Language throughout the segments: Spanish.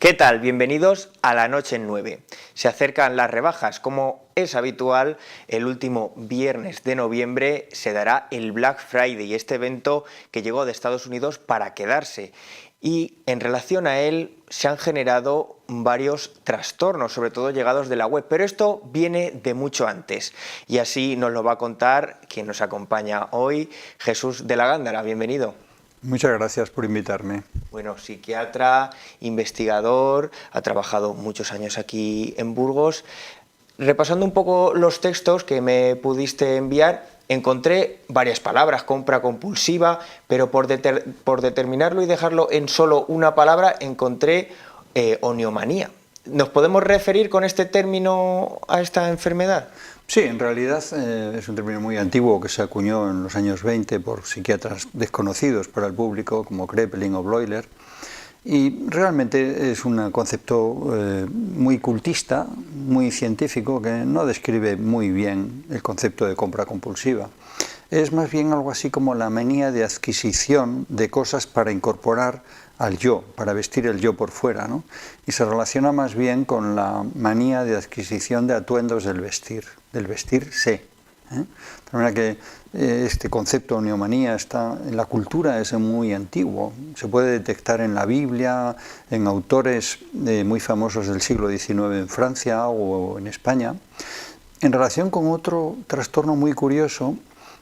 ¿Qué tal? Bienvenidos a La Noche en 9. Se acercan las rebajas. Como es habitual, el último viernes de noviembre se dará el Black Friday, este evento que llegó de Estados Unidos para quedarse. Y en relación a él se han generado varios trastornos, sobre todo llegados de la web, pero esto viene de mucho antes. Y así nos lo va a contar quien nos acompaña hoy, Jesús de la Gándara. Bienvenido. Muchas gracias por invitarme. Bueno, psiquiatra, investigador, ha trabajado muchos años aquí en Burgos. Repasando un poco los textos que me pudiste enviar, encontré varias palabras: compra compulsiva, pero por determinarlo y dejarlo en solo una palabra, encontré oniomanía. ¿Nos podemos referir con este término a esta enfermedad? Sí, en realidad es un término muy antiguo que se acuñó en los años 20 por psiquiatras desconocidos para el público como Kraepelin o Bleuler, y realmente es un concepto muy cultista, muy científico, que no describe muy bien el concepto de compra compulsiva. Es más bien algo así como la manía de adquisición de cosas para incorporar al yo, para vestir el yo por fuera, ¿no? Y se relaciona más bien con la manía de adquisición de atuendos del vestirse. De manera que este concepto de oniomanía está en la cultura, es muy antiguo. Se puede detectar en la Biblia, en autores muy famosos del siglo XIX en Francia o en España, en relación con otro trastorno muy curioso,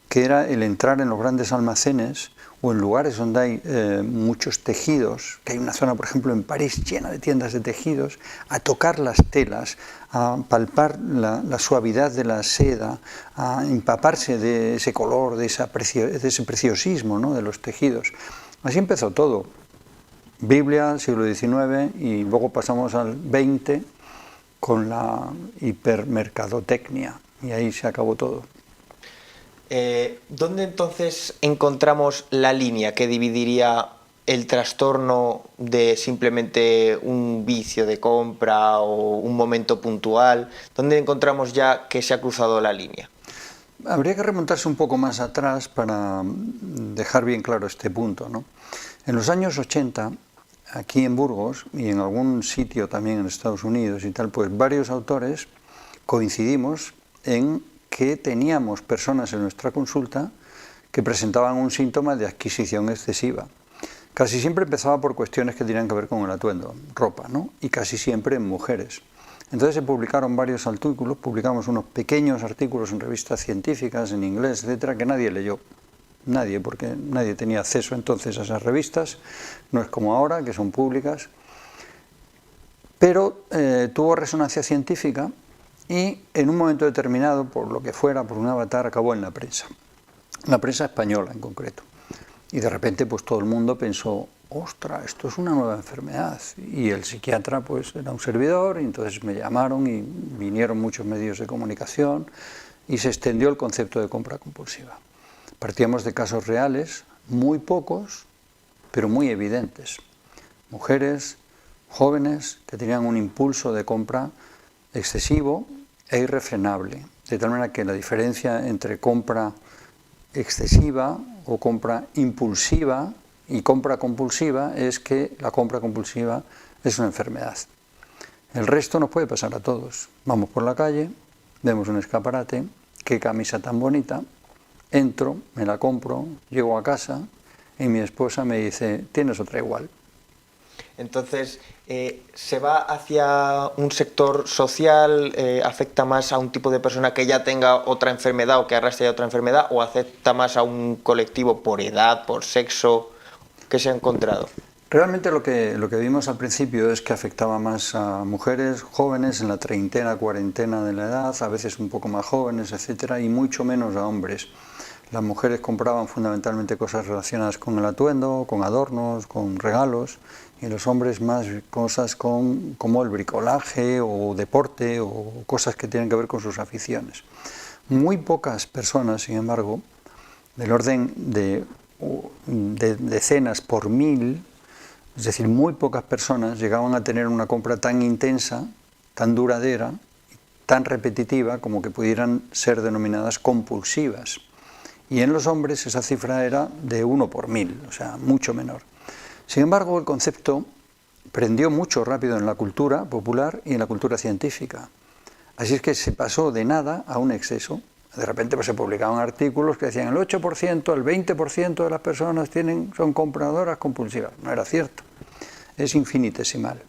que era el entrar en los grandes almacenes o en lugares donde hay muchos tejidos, que hay una zona, por ejemplo, en París llena de tiendas de tejidos, a tocar las telas, a palpar la suavidad de la seda, a empaparse de ese color, de ese preciosismo, ¿no?, de los tejidos. Así empezó todo. Biblia, siglo XIX, y luego pasamos al XX con la hipermercadotecnia, y ahí se acabó todo. ¿Dónde entonces encontramos la línea que dividiría el trastorno de simplemente un vicio de compra o un momento puntual? ¿Dónde encontramos ya que se ha cruzado la línea? Habría que remontarse un poco más atrás para dejar bien claro este punto, ¿no? En los años 80, aquí en Burgos y en algún sitio también en Estados Unidos y tal, pues varios autores coincidimos en que teníamos personas en nuestra consulta que presentaban un síntoma de adquisición excesiva. Casi siempre empezaba por cuestiones que tenían que ver con el atuendo, ropa, ¿no? Y casi siempre en mujeres. Entonces se publicaron varios artículos, publicamos unos pequeños artículos en revistas científicas, en inglés, etcétera, que nadie leyó. Nadie, porque nadie tenía acceso entonces a esas revistas, no es como ahora, que son públicas. Pero tuvo resonancia científica y en un momento determinado, por lo que fuera, por un avatar, acabó en la prensa española en concreto. Y de repente pues todo el mundo pensó, ostras, esto es una nueva enfermedad. Y el psiquiatra pues era un servidor, y entonces me llamaron y vinieron muchos medios de comunicación y se extendió el concepto de compra compulsiva. Partíamos de casos reales, muy pocos, pero muy evidentes. Mujeres, jóvenes, que tenían un impulso de compra excesivo e irrefrenable, de tal manera que la diferencia entre compra excesiva o compra impulsiva y compra compulsiva es que la compra compulsiva es una enfermedad. El resto nos puede pasar a todos. Vamos por la calle, vemos un escaparate, qué camisa tan bonita, entro, me la compro, llego a casa y mi esposa me dice, tienes otra igual. Entonces, ¿se va hacia un sector social, afecta más a un tipo de persona que ya tenga otra enfermedad o que arrastre ya otra enfermedad, o afecta más a un colectivo por edad, por sexo? ¿Qué se ha encontrado? Realmente lo que vimos al principio es que afectaba más a mujeres jóvenes en la treintena, cuarentena de la edad, a veces un poco más jóvenes, etcétera, y mucho menos a hombres. Las mujeres compraban fundamentalmente cosas relacionadas con el atuendo, con adornos, con regalos, y los hombres más cosas como el bricolaje o deporte o cosas que tienen que ver con sus aficiones. Muy pocas personas, sin embargo, del orden de decenas por mil, es decir, muy pocas personas llegaban a tener una compra tan intensa, tan duradera, tan repetitiva como que pudieran ser denominadas compulsivas. Y en los hombres esa cifra era de 1 por 1000, o sea, mucho menor. Sin embargo, el concepto prendió mucho rápido en la cultura popular y en la cultura científica. Así es que se pasó de nada a un exceso. De repente pues, se publicaban artículos que decían el 8%, el 20% de las personas son compradoras compulsivas. No era cierto, es infinitesimal.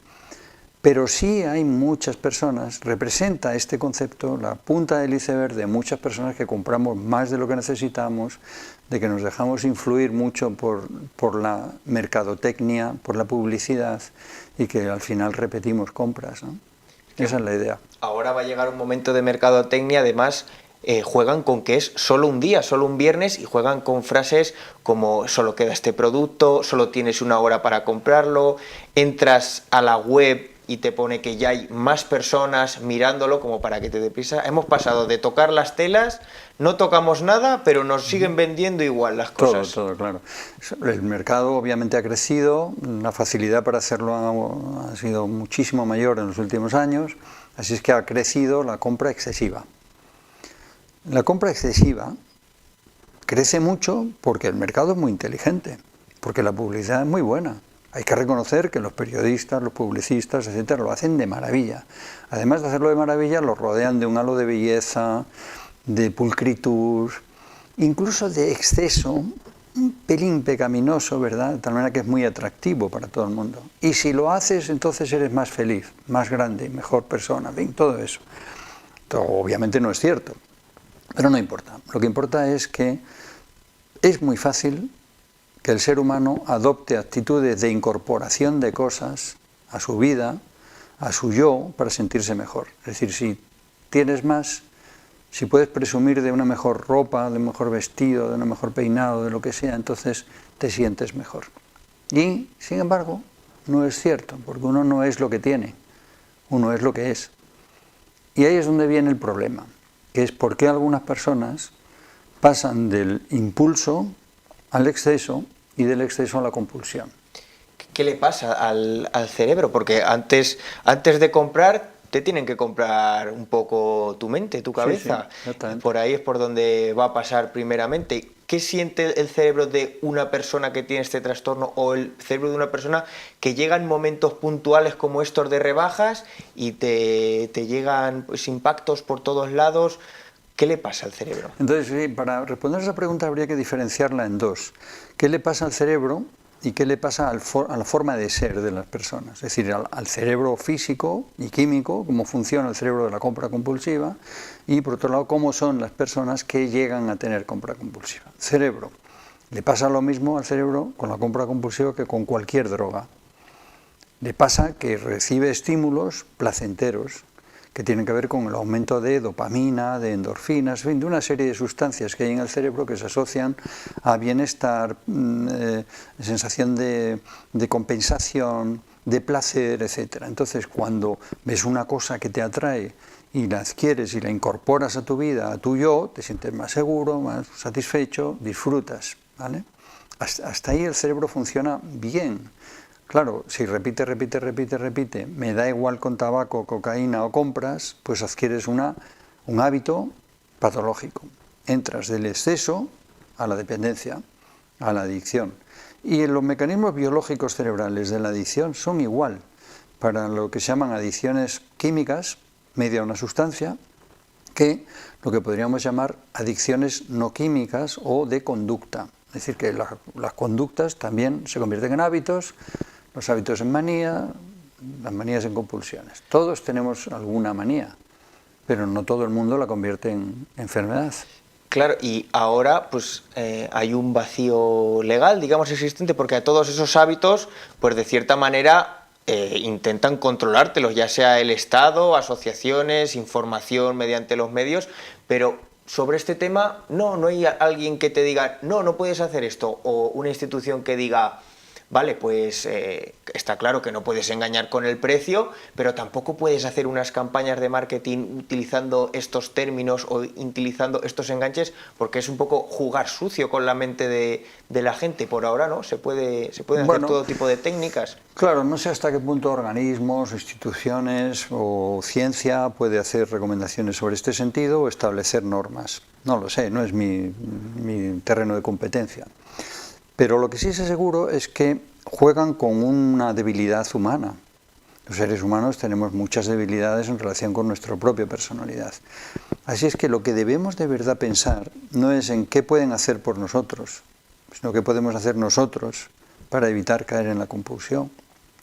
Pero sí hay muchas personas, representa este concepto la punta del iceberg de muchas personas que compramos más de lo que necesitamos, de que nos dejamos influir mucho por la mercadotecnia, por la publicidad y que al final repetimos compras, ¿no? Esa es la idea. Ahora va a llegar un momento de mercadotecnia, además juegan con que es solo un día, solo un viernes, y juegan con frases como solo queda este producto, solo tienes una hora para comprarlo, entras a la web y te pone que ya hay más personas mirándolo como para que te dé prisa. Hemos pasado de tocar las telas, no tocamos nada, pero nos siguen vendiendo igual las cosas. Todo, claro. El mercado obviamente ha crecido, la facilidad para hacerlo ha sido muchísimo mayor en los últimos años, así es que ha crecido la compra excesiva. La compra excesiva crece mucho porque el mercado es muy inteligente, porque la publicidad es muy buena. Hay que reconocer que los periodistas, los publicistas, etcétera, lo hacen de maravilla. Además de hacerlo de maravilla, lo rodean de un halo de belleza, de pulcritud, incluso de exceso, un pelín pecaminoso, ¿verdad? De tal manera que es muy atractivo para todo el mundo. Y si lo haces, entonces eres más feliz, más grande, mejor persona, en fin, todo eso. Todo, obviamente no es cierto, pero no importa. Lo que importa es que es muy fácil que el ser humano adopte actitudes de incorporación de cosas a su vida, a su yo, para sentirse mejor. Es decir, si tienes más, si puedes presumir de una mejor ropa, de un mejor vestido, de un mejor peinado, de lo que sea, entonces te sientes mejor. Y, sin embargo, no es cierto, porque uno no es lo que tiene, uno es lo que es. Y ahí es donde viene el problema, que es por qué algunas personas pasan del impulso al exceso y del exceso a la compulsión. ¿Qué le pasa al cerebro? Porque antes de comprar, te tienen que comprar un poco tu mente, tu cabeza. Sí, por ahí es por donde va a pasar primeramente. ¿Qué siente el cerebro de una persona que tiene este trastorno o el cerebro de una persona que llega en momentos puntuales como estos de rebajas y te llegan pues, impactos por todos lados? ¿Qué le pasa al cerebro? Entonces, sí, para responder a esa pregunta habría que diferenciarla en dos. ¿Qué le pasa al cerebro y qué le pasa a la forma de ser de las personas? Es decir, al cerebro físico y químico, cómo funciona el cerebro de la compra compulsiva, y por otro lado, cómo son las personas que llegan a tener compra compulsiva. Cerebro. Le pasa lo mismo al cerebro con la compra compulsiva que con cualquier droga. Le pasa que recibe estímulos placenteros, que tienen que ver con el aumento de dopamina, de endorfinas, en fin, de una serie de sustancias que hay en el cerebro que se asocian a bienestar, sensación de compensación, de placer, etc. Entonces, cuando ves una cosa que te atrae y la adquieres y la incorporas a tu vida, a tu yo, te sientes más seguro, más satisfecho, disfrutas, ¿vale? Hasta ahí el cerebro funciona bien. Claro, si repite, me da igual con tabaco, cocaína o compras, pues adquieres un hábito patológico. Entras del exceso a la dependencia, a la adicción. Y los mecanismos biológicos cerebrales de la adicción son igual para lo que se llaman adicciones químicas, media una sustancia, que lo que podríamos llamar adicciones no químicas o de conducta. Es decir, que las conductas también se convierten en hábitos, los hábitos en manía, las manías en compulsiones. Todos tenemos alguna manía, pero no todo el mundo la convierte en enfermedad. Claro, y ahora pues hay un vacío legal, digamos, existente, porque a todos esos hábitos, pues de cierta manera intentan controlártelos, ya sea el Estado, asociaciones, información mediante los medios, pero sobre este tema no hay alguien que te diga, no puedes hacer esto, o una institución que diga, vale, pues está claro que no puedes engañar con el precio, pero tampoco puedes hacer unas campañas de marketing utilizando estos términos o utilizando estos enganches, porque es un poco jugar sucio con la mente de la gente. Por ahora no, se pueden hacer todo tipo de técnicas. Claro, no sé hasta qué punto organismos, instituciones o ciencia puede hacer recomendaciones sobre este sentido o establecer normas. No lo sé, no es mi terreno de competencia. Pero lo que sí es seguro es que juegan con una debilidad humana. Los seres humanos tenemos muchas debilidades en relación con nuestra propia personalidad. Así es que lo que debemos de verdad pensar no es en qué pueden hacer por nosotros, sino qué podemos hacer nosotros para evitar caer en la compulsión,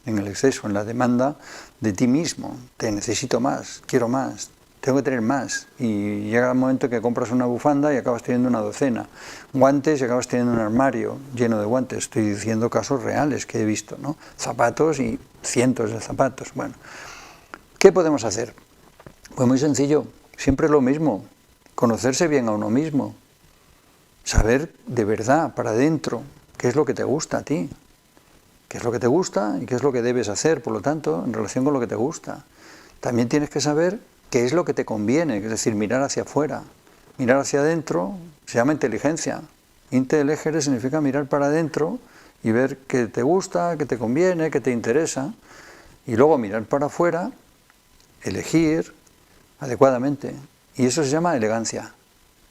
en el exceso, en la demanda de ti mismo. Te necesito más, quiero más, tengo que tener más. Y llega el momento que compras una bufanda y acabas teniendo una docena. Guantes y acabas teniendo un armario lleno de guantes. Estoy diciendo casos reales que he visto, ¿no? Zapatos y cientos de zapatos. Bueno, ¿qué podemos hacer? Pues muy sencillo, siempre lo mismo. Conocerse bien a uno mismo. Saber de verdad, para adentro, qué es lo que te gusta a ti. Qué es lo que te gusta y qué es lo que debes hacer, por lo tanto, en relación con lo que te gusta. También tienes que saber qué es lo que te conviene, es decir, mirar hacia afuera. Mirar hacia adentro se llama inteligencia. Inteligere significa mirar para adentro y ver qué te gusta, qué te conviene, qué te interesa. Y luego mirar para afuera, elegir adecuadamente. Y eso se llama elegancia.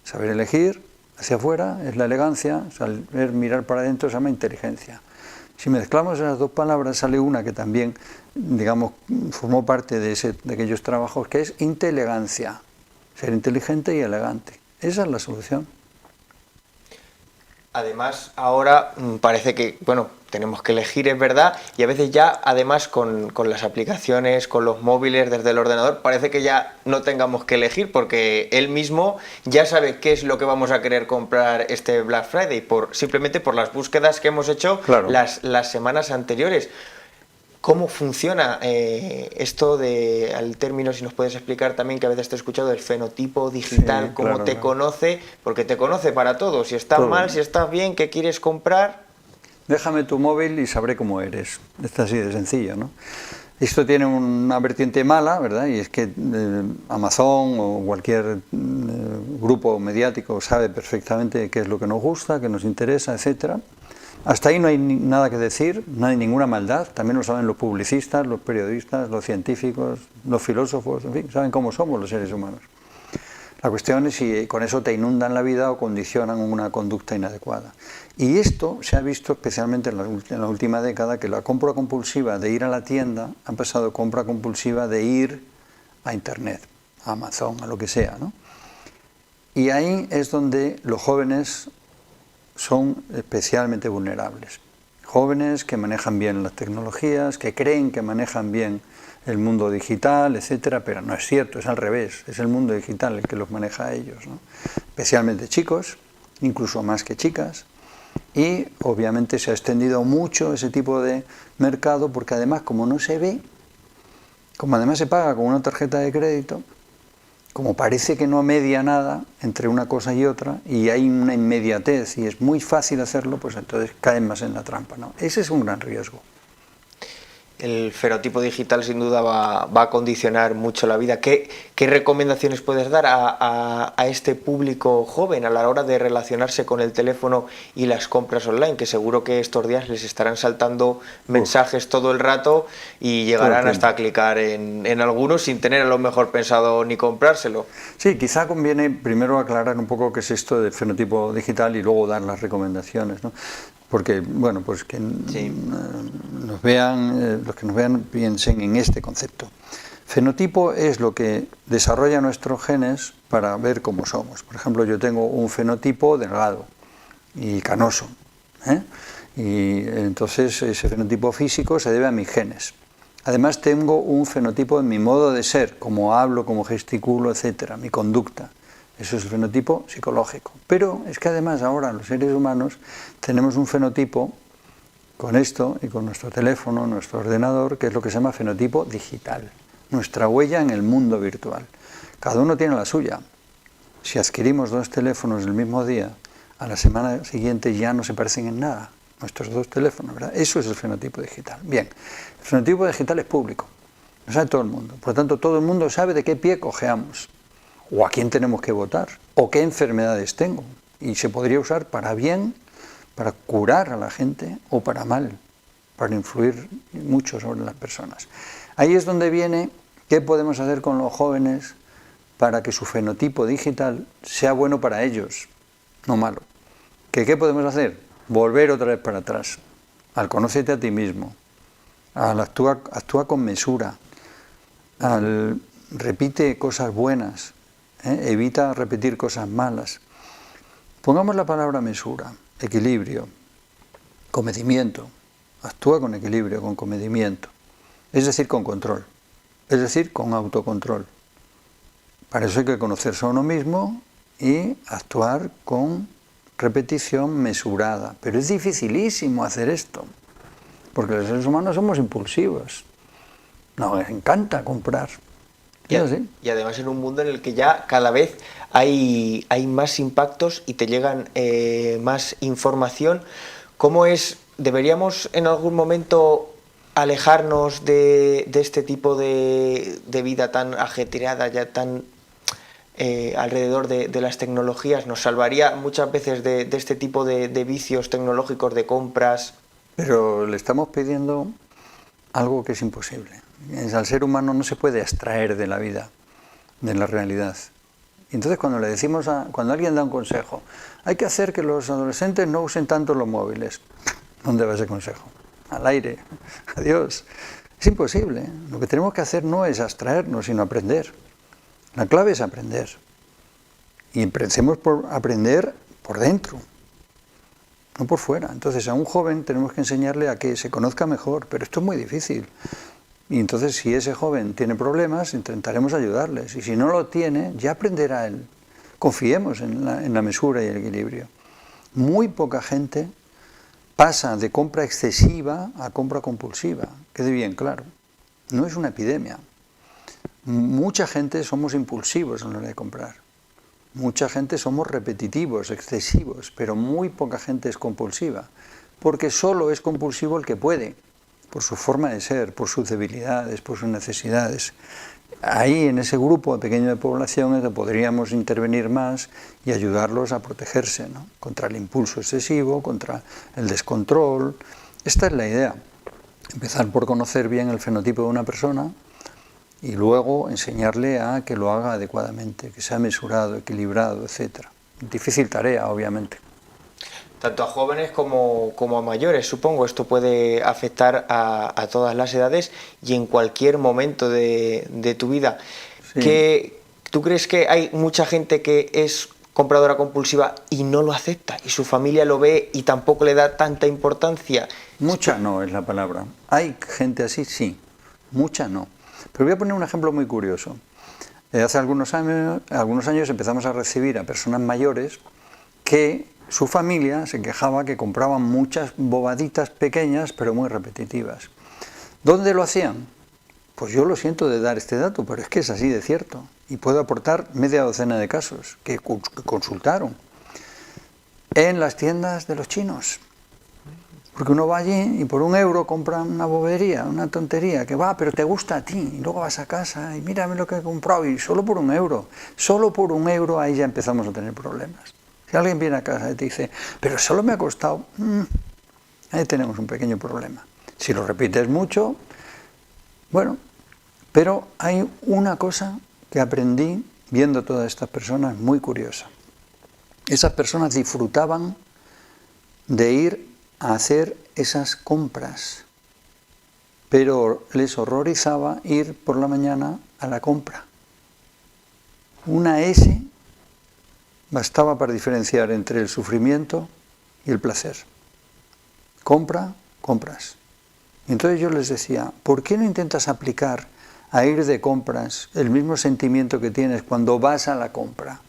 Saber elegir hacia afuera es la elegancia, saber mirar para adentro se llama inteligencia. Si mezclamos esas dos palabras sale una que también, digamos, formó parte de aquellos trabajos, que es intelegancia, ser inteligente y elegante. Esa es la solución. Además, ahora parece que, bueno, tenemos que elegir, es verdad, y a veces ya, además, con las aplicaciones, con los móviles, desde el ordenador, parece que ya no tengamos que elegir, porque él mismo ya sabe qué es lo que vamos a querer comprar este Black Friday, simplemente por las búsquedas que hemos hecho Claro. las semanas anteriores. ¿Cómo funciona esto al término, si nos puedes explicar también, que a veces te he escuchado, del fenotipo digital, Sí, cómo claro, te claro. conoce? Porque te conoce para todo, si estás Todo. mal, si estás bien, qué quieres comprar. Déjame tu móvil y sabré cómo eres. Es así de sencillo, ¿no? Esto tiene una vertiente mala, ¿verdad? Y es que Amazon o cualquier grupo mediático sabe perfectamente qué es lo que nos gusta, qué nos interesa, etcétera. Hasta ahí no hay nada que decir, no hay ninguna maldad. También lo saben los publicistas, los periodistas, los científicos, los filósofos, en fin, saben cómo somos los seres humanos. La cuestión es si con eso te inundan la vida o condicionan una conducta inadecuada. Y esto se ha visto especialmente en la última década, que la compra compulsiva de ir a la tienda ha pasado a compra compulsiva de ir a Internet, a Amazon, a lo que sea, ¿no? Y ahí es donde los jóvenes son especialmente vulnerables. Jóvenes que manejan bien las tecnologías, que creen que manejan bien el mundo digital, etcétera, pero no es cierto, es al revés, es el mundo digital el que los maneja a ellos, ¿no? Especialmente chicos, incluso más que chicas, y obviamente se ha extendido mucho ese tipo de mercado, porque además, como no se ve, como además se paga con una tarjeta de crédito, como parece que no media nada entre una cosa y otra, y hay una inmediatez y es muy fácil hacerlo, pues entonces caen más en la trampa, ¿no? Ese es un gran riesgo. El fenotipo digital sin duda va a condicionar mucho la vida. ¿Qué recomendaciones puedes dar a este público joven a la hora de relacionarse con el teléfono y las compras online? Que seguro que estos días les estarán saltando mensajes todo el rato y llegarán hasta a clicar en algunos sin tener a lo mejor pensado ni comprárselo. Sí, quizá conviene primero aclarar un poco qué es esto del fenotipo digital y luego dar las recomendaciones, ¿no? Porque, bueno, pues que nos vean, los que nos vean piensen en este concepto. Fenotipo es lo que desarrolla nuestros genes para ver cómo somos. Por ejemplo, yo tengo un fenotipo delgado y canoso, ¿eh? Y entonces ese fenotipo físico se debe a mis genes. Además tengo un fenotipo en mi modo de ser, como hablo, como gesticulo, etcétera, mi conducta. Eso es el fenotipo psicológico. Pero es que además ahora los seres humanos tenemos un fenotipo con esto y con nuestro teléfono, nuestro ordenador, que es lo que se llama fenotipo digital. Nuestra huella en el mundo virtual. Cada uno tiene la suya. Si adquirimos dos teléfonos el mismo día, a la semana siguiente ya no se parecen en nada. Nuestros dos teléfonos, ¿verdad? Eso es el fenotipo digital. Bien, el fenotipo digital es público. Lo sabe todo el mundo. Por lo tanto, todo el mundo sabe de qué pie cojeamos, o a quién tenemos que votar, o qué enfermedades tengo. Y se podría usar para bien, para curar a la gente, o para mal, para influir mucho sobre las personas. Ahí es donde viene qué podemos hacer con los jóvenes para que su fenotipo digital sea bueno para ellos, no malo. ¿Qué podemos hacer? volver otra vez para atrás, al conócete a ti mismo, al actúa con mesura, al repite cosas buenas, evita repetir cosas malas. Pongamos la palabra mesura, equilibrio, comedimiento. Actúa con equilibrio, con comedimiento, es decir, con control, es decir, con autocontrol. Para eso hay que conocerse a uno mismo y actuar con repetición mesurada. Pero es dificilísimo hacer esto, porque los seres humanos somos impulsivos. Nos encanta comprar. Y además en un mundo en el que ya cada vez hay más impactos y te llegan más información. ¿Cómo es? ¿Deberíamos en algún momento alejarnos de este tipo de vida tan ajetreada, ya tan alrededor de las tecnologías? ¿Nos salvaría muchas veces de este tipo de vicios tecnológicos, de compras? Pero le estamos pidiendo algo que es imposible. Al ser humano no se puede abstraer de la vida, de la realidad. Entonces cuando le decimos cuando alguien da un consejo, hay que hacer que los adolescentes no usen tanto los móviles. ¿Dónde va ese consejo? Al aire. Adiós. Es imposible. Lo que tenemos que hacer no es abstraernos, sino aprender. La clave es aprender. Y empecemos por aprender por dentro, no por fuera. Entonces a un joven tenemos que enseñarle a que se conozca mejor, pero esto es muy difícil. Y entonces si ese joven tiene problemas, intentaremos ayudarles. Y si no lo tiene, ya aprenderá él. Confiemos en la mesura y el equilibrio. Muy poca gente pasa de compra excesiva a compra compulsiva. Quede bien claro. No es una epidemia. Mucha gente somos impulsivos a la hora de comprar. Mucha gente somos repetitivos, excesivos, pero muy poca gente es compulsiva. Porque solo es compulsivo el que puede, por su forma de ser, por sus debilidades, por sus necesidades. Ahí, en ese grupo pequeño de población, es donde podríamos intervenir más y ayudarlos a protegerse, ¿no? Contra el impulso excesivo, contra el descontrol. Esta es la idea. Empezar por conocer bien el fenotipo de una persona y luego enseñarle a que lo haga adecuadamente, que sea mesurado, equilibrado, etc. Difícil tarea, obviamente. Tanto a jóvenes como a mayores, supongo. Esto puede afectar a todas las edades y en cualquier momento de tu vida. Sí. ¿Tú crees que hay mucha gente que es compradora compulsiva y no lo acepta? Y su familia lo ve y tampoco le da tanta importancia. Mucha no es la palabra. Hay gente así, sí. Mucha no. Pero voy a poner un ejemplo muy curioso. Hace algunos años empezamos a recibir a personas mayores que su familia se quejaba que compraban muchas bobaditas pequeñas pero muy repetitivas. ¿Dónde lo hacían? Pues yo lo siento de dar este dato, pero es que es así de cierto. Y puedo aportar media docena de casos que consultaron. En las tiendas de los chinos. Porque uno va allí y por €1 compra una bobería, una tontería, que va, pero te gusta a ti. Y luego vas a casa y mírame lo que he comprado y solo por €1. Solo por €1 ahí ya empezamos a tener problemas. Si alguien viene a casa y te dice, pero solo me ha costado, ahí tenemos un pequeño problema. Si lo repites mucho, bueno, pero hay una cosa que aprendí viendo todas estas personas muy curiosa. Esas personas disfrutaban de ir a hacer esas compras, pero les horrorizaba ir por la mañana a la compra. Una S bastaba para diferenciar entre el sufrimiento y el placer. Compra, compras. Y entonces yo les decía, ¿por qué no intentas aplicar a ir de compras el mismo sentimiento que tienes cuando vas a la compra?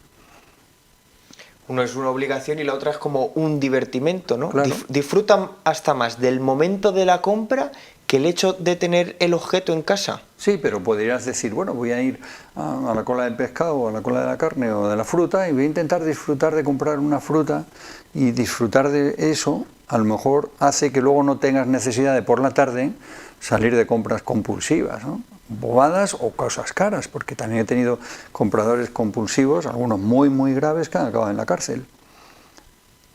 Uno es una obligación y la otra es como un divertimento, ¿no? Claro. Disfrutan hasta más del momento de la compra que el hecho de tener el objeto en casa. Sí, pero podrías decir, bueno, voy a ir a la cola del pescado o a la cola de la carne o de la fruta y voy a intentar disfrutar de comprar una fruta y disfrutar de eso. A lo mejor hace que luego no tengas necesidad de por la tarde salir de compras compulsivas, ¿no? Bobadas o cosas caras, porque también he tenido compradores compulsivos, algunos muy muy graves, que han acabado en la cárcel.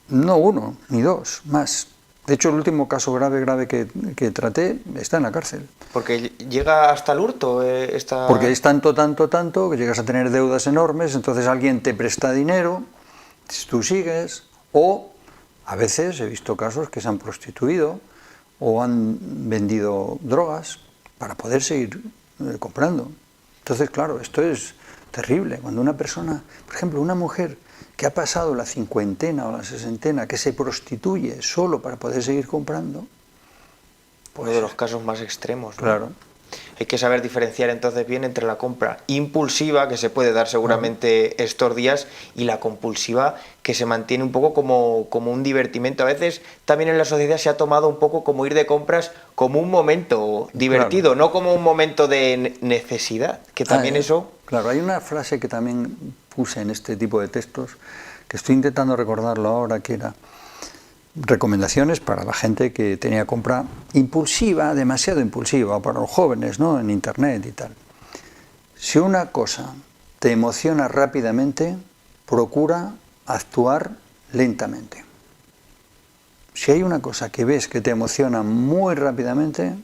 No uno, ni dos, más. De hecho, el último caso grave que traté está en la cárcel. Porque llega hasta el hurto Porque es tanto, que llegas a tener deudas enormes, entonces alguien te presta dinero, tú sigues, o A veces he visto casos que se han prostituido o han vendido drogas para poder seguir comprando. Entonces, claro, esto es terrible. Cuando una persona, por ejemplo, una mujer que ha pasado la cincuentena o la sesentena, que se prostituye solo para poder seguir comprando, pues, uno de los casos más extremos, ¿no? Claro. Hay que saber diferenciar entonces bien entre la compra impulsiva, que se puede dar seguramente estos días, y la compulsiva, que se mantiene un poco como un divertimento. A veces también en la sociedad se ha tomado un poco como ir de compras como un momento divertido, no como un momento de necesidad, que también eso... Claro, hay una frase que también puse en este tipo de textos, que estoy intentando recordarlo ahora, que era: recomendaciones para la gente que tenía compra impulsiva, demasiado impulsiva, o para los jóvenes, ¿no?, en internet y tal. Si una cosa te emociona rápidamente, procura actuar lentamente. Si hay una cosa que ves que te emociona muy rápidamente,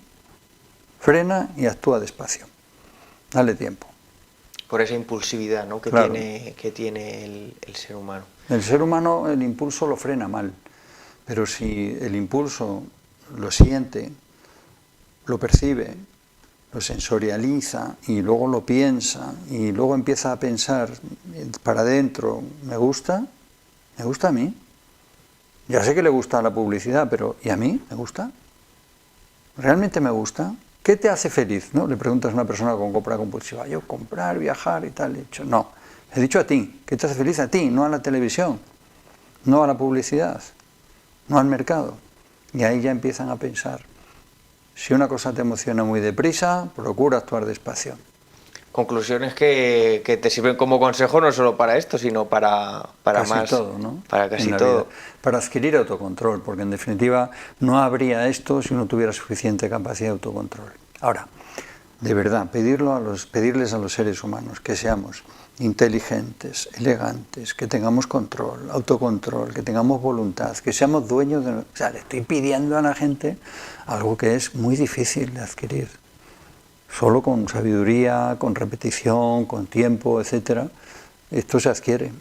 frena y actúa despacio. Dale tiempo. Por esa impulsividad, ¿no?, que claro, tiene el ser humano. El ser humano, el impulso lo frena mal. Pero si el impulso lo siente, lo percibe, lo sensorializa y luego lo piensa y luego empieza a pensar para adentro, ¿me gusta? ¿Me gusta a mí? Ya sé que le gusta la publicidad, pero ¿y a mí? ¿Me gusta? ¿Realmente me gusta? ¿Qué te hace feliz? ¿No? Le preguntas a una persona con compra compulsiva: yo comprar, viajar y tal. He dicho, no, he dicho a ti. ¿Qué te hace feliz a ti? No a la televisión, no a la publicidad, no al mercado. Y ahí ya empiezan a pensar. Si una cosa te emociona muy deprisa, procura actuar despacio. Conclusiones que te sirven como consejo no solo para esto, sino para casi más, todo, ¿no? Para casi todo. Vida. Para adquirir autocontrol, porque en definitiva no habría esto si uno tuviera suficiente capacidad de autocontrol. Ahora, de verdad, pedirles a los seres humanos que seamos inteligentes, elegantes, que tengamos control, autocontrol, que tengamos voluntad, que seamos dueños de... O sea, le estoy pidiendo a la gente algo que es muy difícil de adquirir. Solo con sabiduría, con repetición, con tiempo, etcétera, esto se adquiere.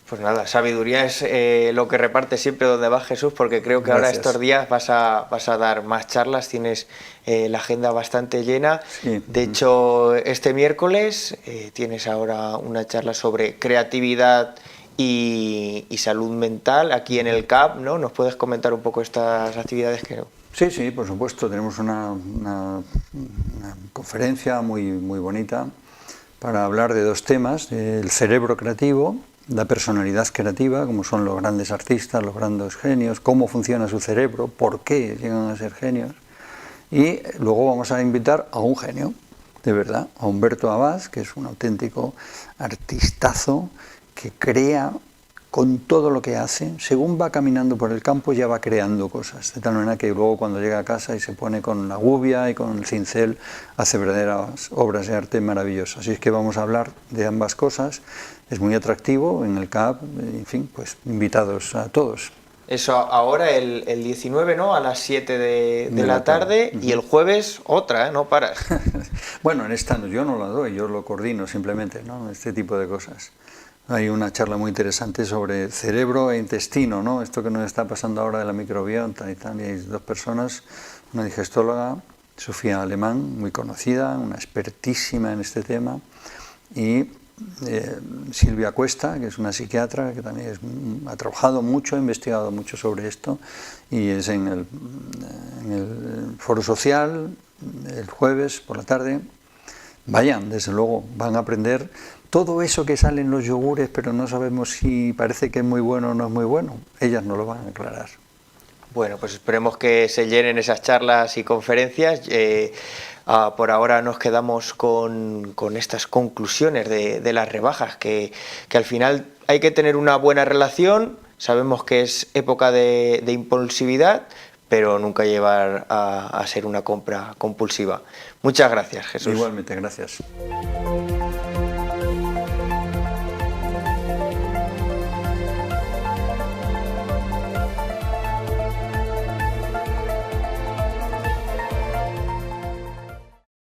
Pues nada, sabiduría es lo que reparte siempre donde va Jesús, porque creo que ahora estos días vas a dar más charlas, tienes la agenda bastante llena. Sí. De hecho, este miércoles tienes ahora una charla sobre creatividad y salud mental aquí en el CAP, ¿no? ¿Nos puedes comentar un poco estas actividades que no? Sí, sí, por supuesto. Tenemos una conferencia muy bonita para hablar de dos temas: el cerebro creativo, la personalidad creativa, como son los grandes artistas, los grandes genios, cómo funciona su cerebro, por qué llegan a ser genios. Y luego vamos a invitar a un genio, de verdad, a Humberto Abad, que es un auténtico artistazo que crea con todo lo que hace. Según va caminando por el campo ya va creando cosas, de tal manera que luego cuando llega a casa y se pone con la gubia y con el cincel, hace verdaderas obras de arte maravillosas. Así es que vamos a hablar de ambas cosas. Es muy atractivo en el CAP, en fin, pues invitados a todos. Eso ahora el 19, ¿no?, a las 7 de la tarde. Y el jueves otra, no paras. Bueno, en esta yo no la doy, yo lo coordino simplemente, ¿no?, este tipo de cosas. Hay una charla muy interesante sobre cerebro e intestino, ¿no?, esto que nos está pasando ahora de la microbiota y tal. Y hay dos personas, una digestóloga, Sofía Alemán, muy conocida, una expertísima en este tema, y Silvia Cuesta, que es una psiquiatra que también ha trabajado mucho, ha investigado mucho sobre esto, y es en el foro social el jueves por la tarde. Vayan, desde luego, van a aprender todo eso que sale en los yogures, pero no sabemos si parece que es muy bueno o no es muy bueno. Ellas nos lo van a aclarar. Bueno, pues esperemos que se llenen esas charlas y conferencias. Por ahora nos quedamos con estas conclusiones de las rebajas, que al final hay que tener una buena relación. Sabemos que es época de impulsividad, pero nunca llevar a ser una compra compulsiva. Muchas gracias, Jesús. Igualmente, gracias.